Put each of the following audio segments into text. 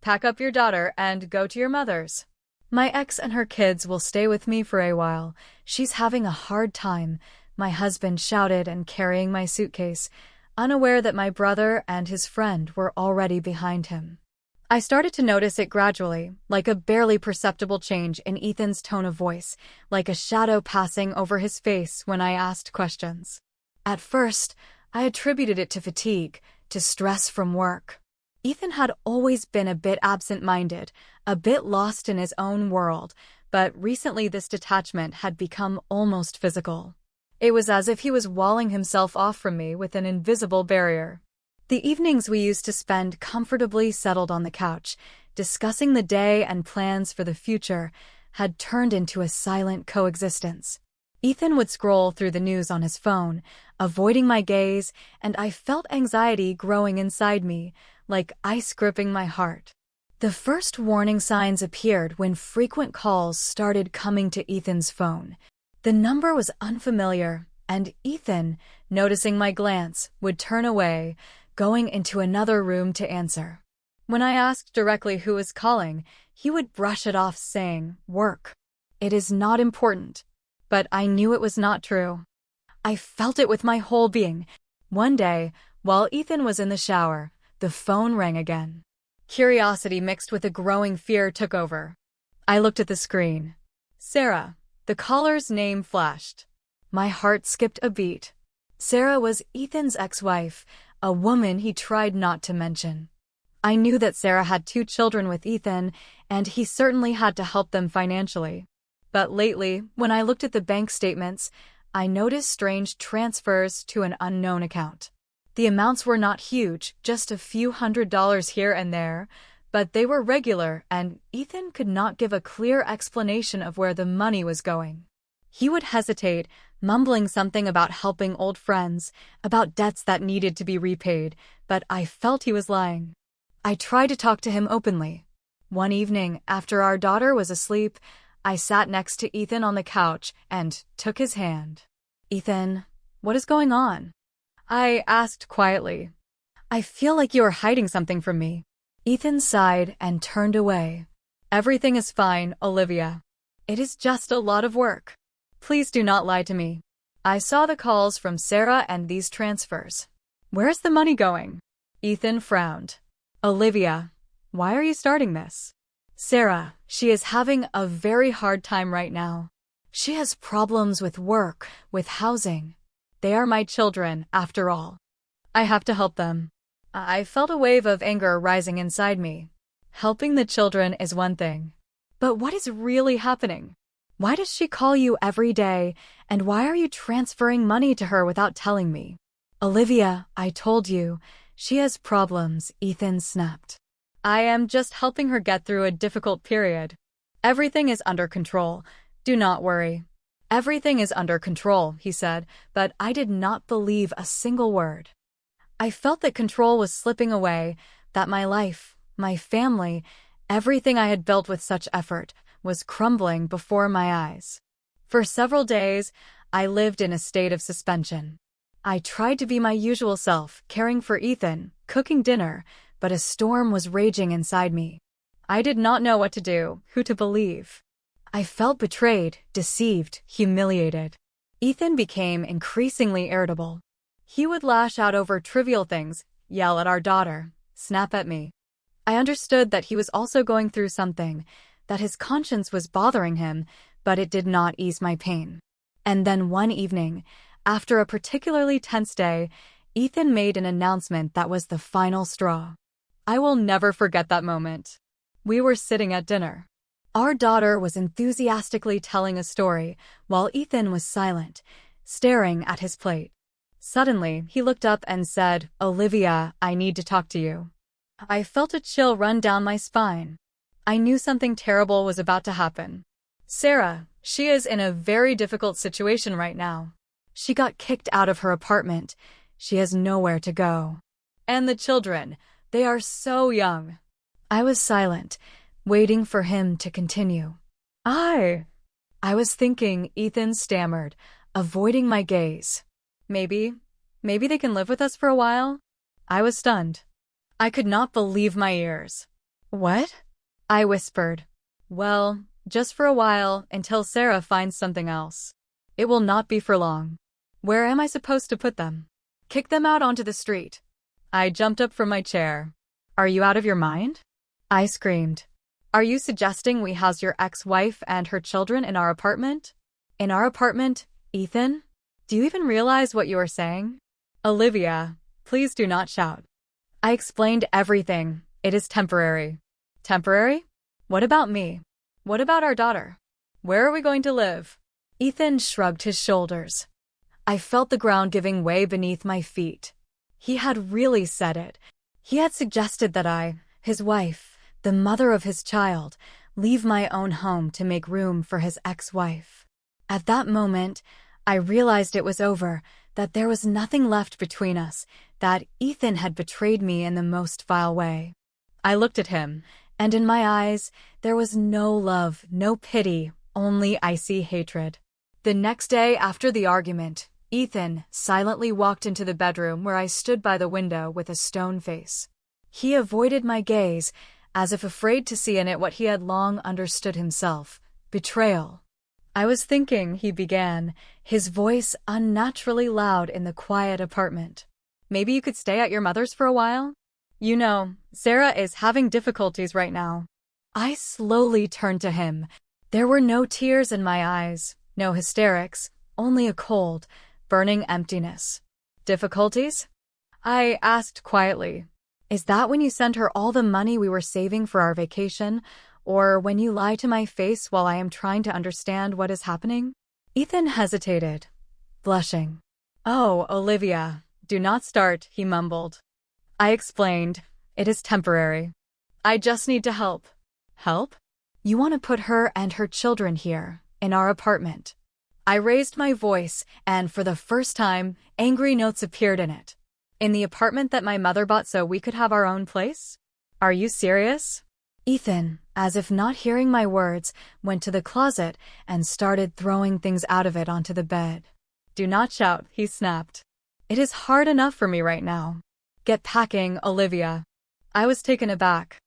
pack up your daughter and go to your mother's. My ex and her kids will stay with me for a while. She's having a hard time," my husband shouted and carrying my suitcase, unaware that my brother and his friend were already behind him. I started to notice it gradually, like a barely perceptible change in Ethan's tone of voice, like a shadow passing over his face when I asked questions. At first, I attributed it to fatigue, to stress from work. Ethan had always been a bit absent-minded, a bit lost in his own world, but recently this detachment had become almost physical. It was as if he was walling himself off from me with an invisible barrier. The evenings we used to spend comfortably settled on the couch, discussing the day and plans for the future, had turned into a silent coexistence. Ethan would scroll through the news on his phone, avoiding my gaze, and I felt anxiety growing inside me, like ice gripping my heart. The first warning signs appeared when frequent calls started coming to Ethan's phone. The number was unfamiliar, and Ethan, noticing my glance, would turn away, going into another room to answer. When I asked directly who was calling, he would brush it off saying, "Work. It is not important." But I knew it was not true. I felt it with my whole being. One day, while Ethan was in the shower, the phone rang again. Curiosity mixed with a growing fear took over. I looked at the screen. Sarah. The caller's name flashed. My heart skipped a beat. Sarah was Ethan's ex-wife, a woman he tried not to mention. I knew that Sarah had 2 children with Ethan, and he certainly had to help them financially. But lately, when I looked at the bank statements, I noticed strange transfers to an unknown account. The amounts were not huge, just a few $100s here and there, but they were regular, and Ethan could not give a clear explanation of where the money was going. He would hesitate, mumbling something about helping old friends, about debts that needed to be repaid, but I felt he was lying. I tried to talk to him openly. One evening, after our daughter was asleep, I sat next to Ethan on the couch and took his hand. "Ethan, what is going on?" I asked quietly. "I feel like you are hiding something from me." Ethan sighed and turned away. "Everything is fine, Olivia. It is just a lot of work. Please do not lie to me." I saw the calls from Sarah and these transfers. "Where is the money going?" Ethan frowned. "Olivia, why are you starting this?" "Sarah, she is having a very hard time right now. She has problems with work, with housing. They are my children, after all. I have to help them." I felt a wave of anger rising inside me. Helping the children is one thing. But what is really happening? Why does she call you every day, and why are you transferring money to her without telling me? "Olivia, I told you. She has problems," Ethan snapped. "I am just helping her get through a difficult period. Everything is under control. Do not worry." "Everything is under control," he said, but I did not believe a single word. I felt that control was slipping away, that my life, my family, everything I had built with such effort, was crumbling before my eyes. For several days, I lived in a state of suspension. I tried to be my usual self, caring for Ethan, cooking dinner, but a storm was raging inside me. I did not know what to do, who to believe. I felt betrayed, deceived, humiliated. Ethan became increasingly irritable. He would lash out over trivial things, yell at our daughter, snap at me. I understood that he was also going through something, that his conscience was bothering him, but it did not ease my pain. And then one evening, after a particularly tense day, Ethan made an announcement that was the final straw. I will never forget that moment. We were sitting at dinner. Our daughter was enthusiastically telling a story, while Ethan was silent, staring at his plate. Suddenly, he looked up and said, "Olivia, I need to talk to you." I felt a chill run down my spine. I knew something terrible was about to happen. "Sarah, she is in a very difficult situation right now. She got kicked out of her apartment. She has nowhere to go. And the children, they are so young." I was silent, waiting for him to continue. I was thinking," Ethan stammered, avoiding my gaze. Maybe they can live with us for a while?" I was stunned. I could not believe my ears. What? I whispered. Well, just for a while, until Sarah finds something else. It will not be for long. Where am I supposed to put them? Kick them out onto the street. I jumped up from my chair. Are you out of your mind? I screamed. Are you suggesting we house your ex-wife and her children in our apartment? In our apartment, Ethan? Do you even realize what you are saying? Olivia, please do not shout. I explained everything. It is temporary. Temporary? What about me? What about our daughter? Where are we going to live? Ethan shrugged his shoulders. I felt the ground giving way beneath my feet. He had really said it. He had suggested that I, his wife, the mother of his child, leave my own home to make room for his ex-wife. At that moment, I realized it was over, that there was nothing left between us, that Ethan had betrayed me in the most vile way. I looked at him, and in my eyes, there was no love, no pity, only icy hatred. The next day after the argument, Ethan silently walked into the bedroom where I stood by the window with a stone face. He avoided my gaze, as if afraid to see in it what he had long understood himself, betrayal. I was thinking, he began, his voice unnaturally loud in the quiet apartment. Maybe you could stay at your mother's for a while? You know, Sarah is having difficulties right now. I slowly turned to him. There were no tears in my eyes, no hysterics, only a cold, burning emptiness. Difficulties? I asked quietly. Is that when you sent her all the money we were saving for our vacation, or when you lie to my face while I am trying to understand what is happening? Ethan hesitated, blushing. Oh, Olivia, do not start, he mumbled. I explained, it is temporary. I just need to help. Help? You want to put her and her children here, in our apartment. I raised my voice, and for the first time, angry notes appeared in it. In the apartment that my mother bought so we could have our own place? Are you serious? Ethan, as if not hearing my words, went to the closet and started throwing things out of it onto the bed. Do not shout, he snapped. It is hard enough for me right now. Get packing, Olivia. I was taken aback.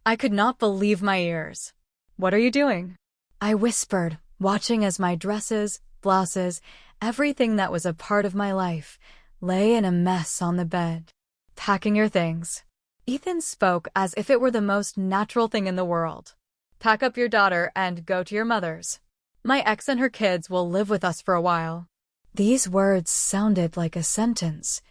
I could not believe my ears. What are you doing? I whispered, watching as my dresses, blouses, everything that was a part of my life, lay in a mess on the bed. Packing your things. Ethan spoke as if it were the most natural thing in the world. Pack up your daughter and go to your mother's. My ex and her kids will live with us for a while. These words sounded like a sentence.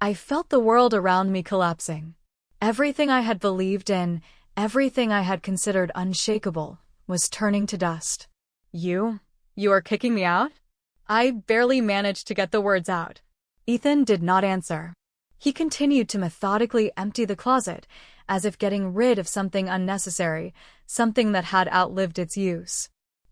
I felt the world around me collapsing. Everything I had believed in, everything I had considered unshakable, was turning to dust. You are kicking me out? I barely managed to get the words out. Ethan did not answer. He continued to methodically empty the closet, as if getting rid of something unnecessary, something that had outlived its use.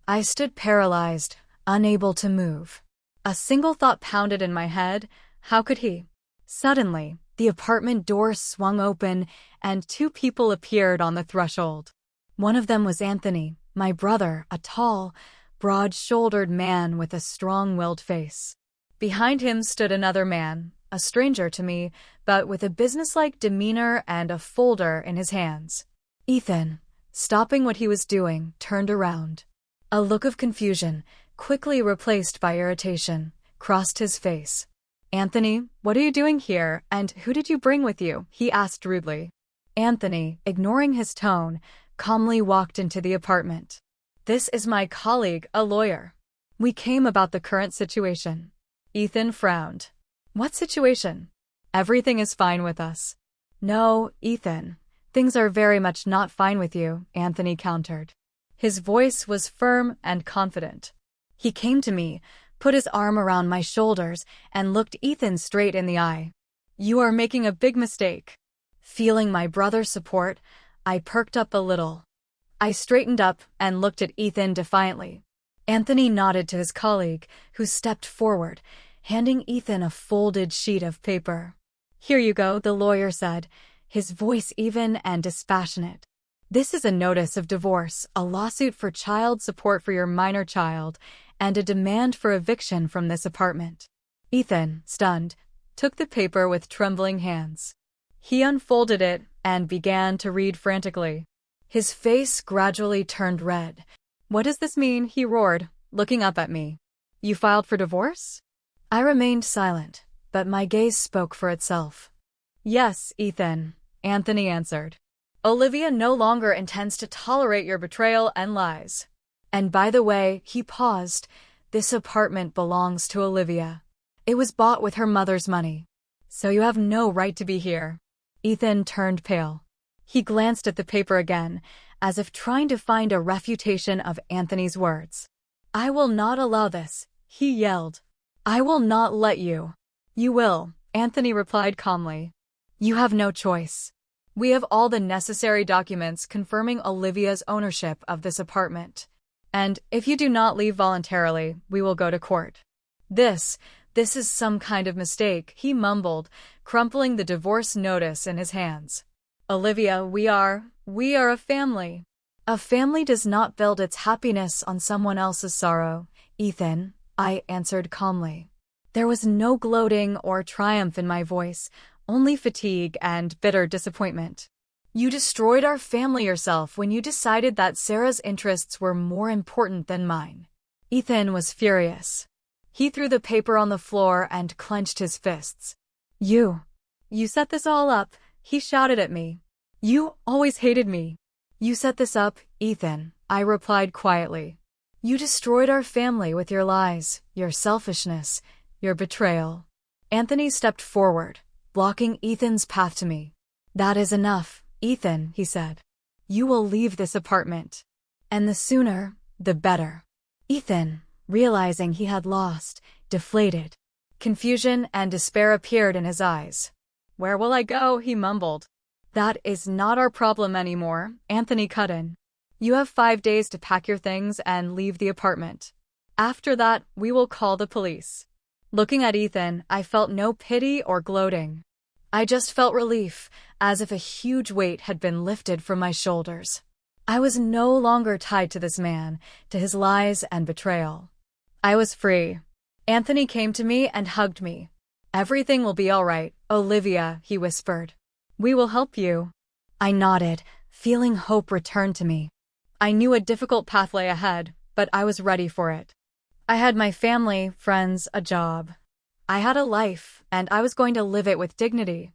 I stood paralyzed, unable to move. A single thought pounded in my head. How could he? Suddenly, the apartment door swung open, and two people appeared on the threshold. One of them was Anthony, my brother, a tall, broad-shouldered man with a strong-willed face. Behind him stood another man, a stranger to me, but with a businesslike demeanor and a folder in his hands. Ethan, stopping what he was doing, turned around. A look of confusion, quickly replaced by irritation, crossed his face. Anthony, what are you doing here, and who did you bring with you? He asked rudely. Anthony, ignoring his tone, calmly walked into the apartment. This is my colleague, a lawyer. We came about the current situation. Ethan frowned. What situation? Everything is fine with us. No, Ethan. Things are very much not fine with you, Anthony countered. His voice was firm and confident. He came to me, put his arm around my shoulders, and looked Ethan straight in the eye. You are making a big mistake. Feeling my brother's support, I perked up a little. I straightened up and looked at Ethan defiantly. Anthony nodded to his colleague, who stepped forward, handing Ethan a folded sheet of paper. Here you go, the lawyer said, his voice even and dispassionate. This is a notice of divorce, a lawsuit for child support for your minor child, and a demand for eviction from this apartment. Ethan, stunned, took the paper with trembling hands. He unfolded it and began to read frantically. His face gradually turned red. "What does this mean?" he roared, looking up at me. "You filed for divorce?" I remained silent, but my gaze spoke for itself. "Yes, Ethan," Anthony answered. "Olivia no longer intends to tolerate your betrayal and lies. And by the way," he paused, "this apartment belongs to Olivia. It was bought with her mother's money. So you have no right to be here." Ethan turned pale. He glanced at the paper again, as if trying to find a refutation of Anthony's words. "I will not allow this," he yelled. "I will not let you." "You will," Anthony replied calmly. "You have no choice. We have all the necessary documents confirming Olivia's ownership of this apartment. And if you do not leave voluntarily, we will go to court." This is some kind of mistake," he mumbled, crumpling the divorce notice in his hands. "Olivia, we are a family." "A family does not build its happiness on someone else's sorrow, Ethan," I answered calmly. There was no gloating or triumph in my voice, only fatigue and bitter disappointment. "You destroyed our family yourself when you decided that Sarah's interests were more important than mine." Ethan was furious. He threw the paper on the floor and clenched his fists. You set this all up," he shouted at me. "You always hated me." "You set this up, Ethan," I replied quietly. "You destroyed our family with your lies, your selfishness, your betrayal." Anthony stepped forward, blocking Ethan's path to me. "That is enough, Ethan," he said. "You will leave this apartment. And the sooner, the better." Ethan, realizing he had lost, deflated. Confusion and despair appeared in his eyes. "Where will I go?" he mumbled. "That is not our problem anymore," Anthony cut in. "You have 5 days to pack your things and leave the apartment. After that, we will call the police." Looking at Ethan, I felt no pity or gloating. I just felt relief, as if a huge weight had been lifted from my shoulders. I was no longer tied to this man, to his lies and betrayal. I was free. Anthony came to me and hugged me. "Everything will be all right, Olivia," he whispered. "We will help you." I nodded, feeling hope return to me. I knew a difficult path lay ahead, but I was ready for it. I had my family, friends, a job. I had a life, and I was going to live it with dignity.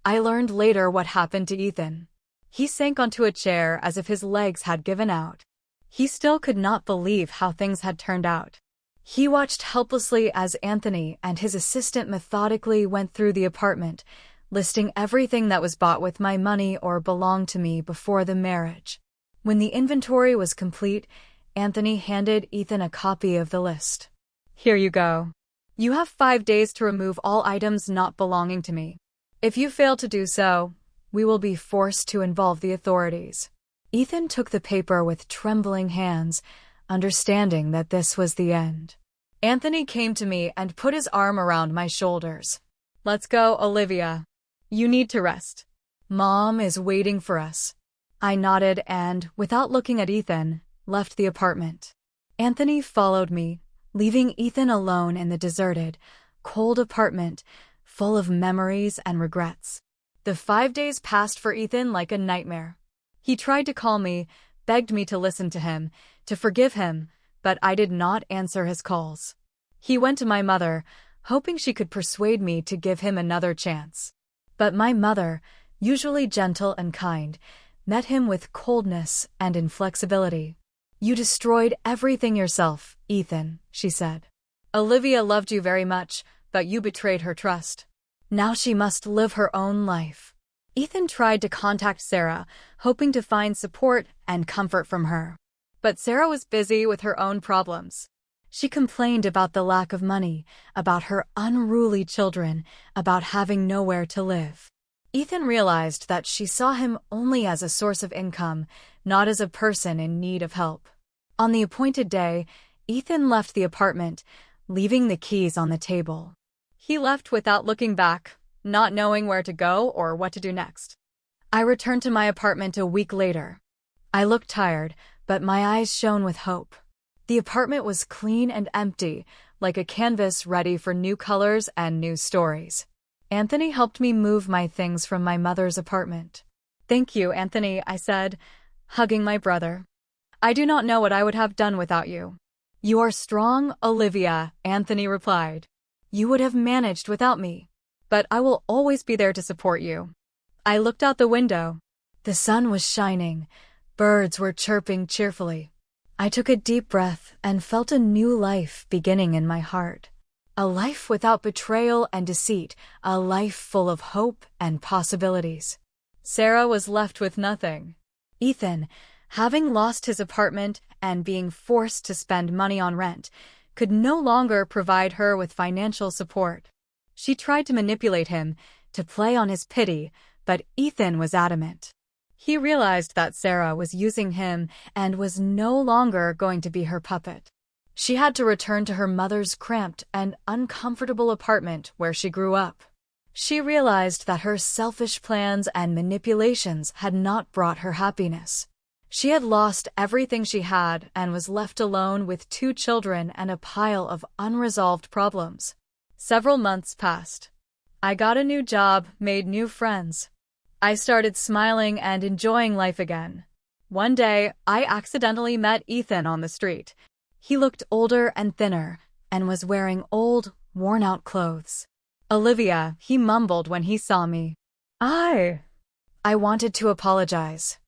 I learned later what happened to Ethan. He sank onto a chair as if his legs had given out. He still could not believe how things had turned out. He watched helplessly as Anthony and his assistant methodically went through the apartment, listing everything that was bought with my money or belonged to me before the marriage. When the inventory was complete, Anthony handed Ethan a copy of the list. "Here you go. You have 5 days to remove all items not belonging to me. If you fail to do so, we will be forced to involve the authorities." Ethan took the paper with trembling hands, understanding that this was the end. Anthony came to me and put his arm around my shoulders. "Let's go, Olivia. You need to rest. Mom is waiting for us." I nodded and, without looking at Ethan, left the apartment. Anthony followed me, leaving Ethan alone in the deserted, cold apartment, full of memories and regrets. The 5 days passed for Ethan like a nightmare. He tried to call me, begged me to listen to him, to forgive him, but I did not answer his calls. He went to my mother, hoping she could persuade me to give him another chance. But my mother, usually gentle and kind, met him with coldness and inflexibility. "You destroyed everything yourself, Ethan," she said. "Olivia loved you very much, but you betrayed her trust. Now she must live her own life." Ethan tried to contact Sarah, hoping to find support and comfort from her. But Sarah was busy with her own problems. She complained about the lack of money, about her unruly children, about having nowhere to live. Ethan realized that she saw him only as a source of income, not as a person in need of help. On the appointed day, Ethan left the apartment, leaving the keys on the table. He left without looking back, not knowing where to go or what to do next. I returned to my apartment a week later. I looked tired, but my eyes shone with hope. The apartment was clean and empty, like a canvas ready for new colors and new stories. Anthony helped me move my things from my mother's apartment. "Thank you, Anthony," I said, hugging my brother. I do not know what I would have done without you. You are strong, Olivia, Anthony replied. You would have managed without me. But I will always be there to support you. I looked out the window. The sun was shining. Birds were chirping cheerfully. I took a deep breath and felt a new life beginning in my heart. A life without betrayal and deceit, a life full of hope and possibilities. Sarah was left with nothing. Ethan, having lost his apartment and being forced to spend money on rent, could no longer provide her with financial support. She tried to manipulate him, to play on his pity, but Ethan was adamant. He realized that Sarah was using him and was no longer going to be her puppet. She had to return to her mother's cramped and uncomfortable apartment where she grew up. She realized that her selfish plans and manipulations had not brought her happiness. She had lost everything she had and was left alone with 2 children and a pile of unresolved problems. Several months passed. I got a new job, made new friends. I started smiling and enjoying life again. One day, I accidentally met Ethan on the street. He looked older and thinner, and was wearing old, worn-out clothes. Olivia, he mumbled when he saw me. I wanted to apologize.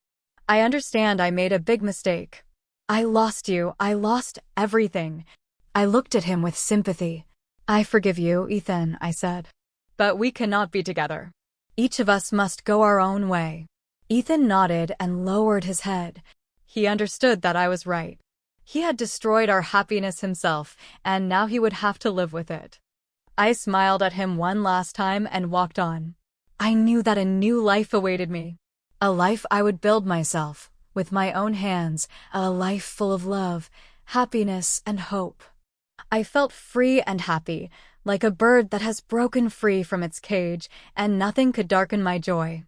I understand I made a big mistake. I lost you, I lost everything. I looked at him with sympathy. I forgive you, Ethan, I said. But we cannot be together. Each of us must go our own way. Ethan nodded and lowered his head. He understood that I was right. He had destroyed our happiness himself, and now he would have to live with it. I smiled at him one last time and walked on. I knew that a new life awaited me. A life I would build myself, with my own hands, a life full of love, happiness, and hope. I felt free and happy, like a bird that has broken free from its cage, and nothing could darken my joy.